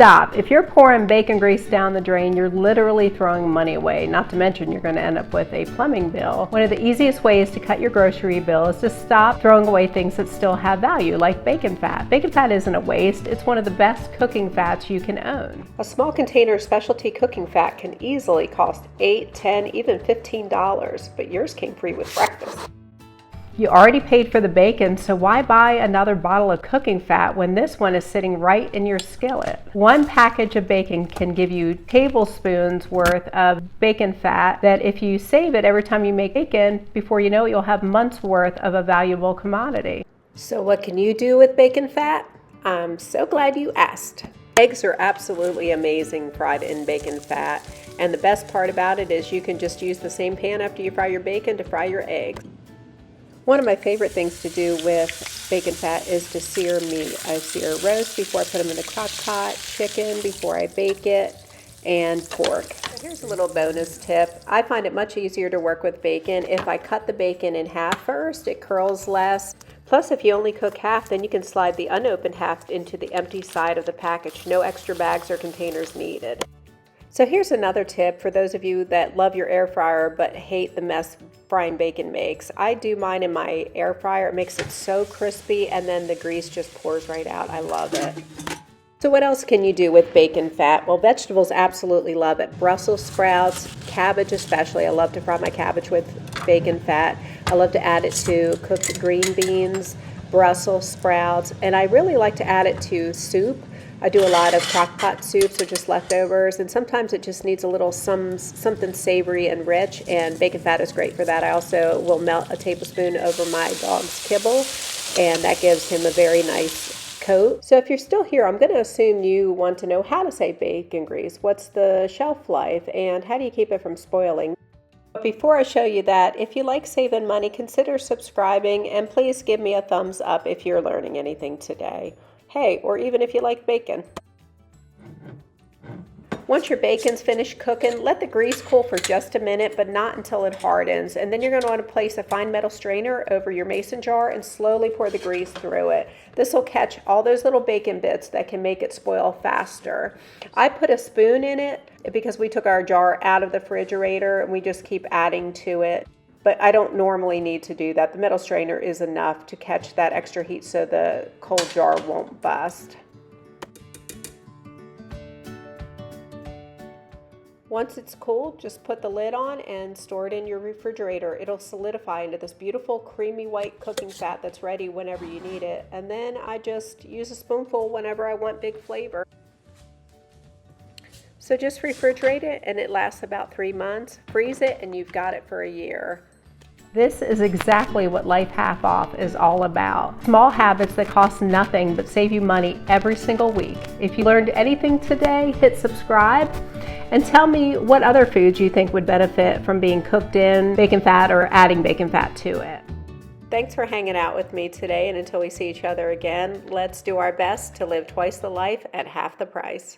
Stop. If you're pouring bacon grease down the drain, you're literally throwing money away. Not to mention you're going to end up with a plumbing bill. One of the easiest ways to cut your grocery bill is to stop throwing away things that still have value, like bacon fat. Bacon fat isn't a waste. It's one of the best cooking fats you can own. A small container of specialty cooking fat can easily cost $8, $10, even $15, but yours came free with breakfast. You already paid for the bacon, so why buy another bottle of cooking fat when this one is sitting right in your skillet? One package of bacon can give you tablespoons worth of bacon fat that if you save it every time you make bacon, before you know it, you'll have months worth of a valuable commodity. So what can you do with bacon fat? I'm so glad you asked. Eggs are absolutely amazing fried in bacon fat, and the best part about it is you can just use the same pan after you fry your bacon to fry your eggs. One of my favorite things to do with bacon fat is to sear meat. I sear roast before I put them in the crock pot, chicken before I bake it, and pork. Here's a little bonus tip. I find it much easier to work with bacon if I cut the bacon in half first. It curls less. Plus, if you only cook half, then you can slide the unopened half into the empty side of the package. No extra bags or containers needed. So here's another tip for those of you that love your air fryer but hate the mess frying bacon makes. I do mine in my air fryer. It makes it so crispy, and then the grease just pours right out. I love it. So what else can you do with bacon fat? Well, vegetables absolutely love it. Brussels sprouts, cabbage especially. I love to fry my cabbage with bacon fat. I love to add it to cooked green beans, Brussels sprouts, and I really like to add it to soup. I do a lot of crock pot soups or just leftovers, and sometimes it just needs a little something savory and rich, and bacon fat is great for that. I also will melt a tablespoon over my dog's kibble, and that gives him a very nice coat. So if you're still here, I'm going to assume you want to know how to save bacon grease. What's the shelf life, and how do you keep it from spoiling? But before I show you that, if you like saving money, consider subscribing, and please give me a thumbs up if you're learning anything today. Hey, or even if you like bacon. Once your bacon's finished cooking, let the grease cool for just a minute, but not until it hardens. And then you're going to want to place a fine metal strainer over your mason jar and slowly pour the grease through it. This will catch all those little bacon bits that can make it spoil faster. I put a spoon in it because we took our jar out of the refrigerator and we just keep adding to it. But I don't normally need to do that. The metal strainer is enough to catch that extra heat so the cold jar won't bust. Once it's cooled, just put the lid on and store it in your refrigerator. It'll solidify into this beautiful creamy white cooking fat that's ready whenever you need it. And then I just use a spoonful whenever I want big flavor. So just refrigerate it and it lasts about 3 months. Freeze it and you've got it for a year. This is exactly what Life Half Off is all about. Small habits that cost nothing but save you money every single week. If you learned anything today, hit subscribe and tell me what other foods you think would benefit from being cooked in bacon fat or adding bacon fat to it. Thanks for hanging out with me today, and until we see each other again, let's do our best to live twice the life at half the price.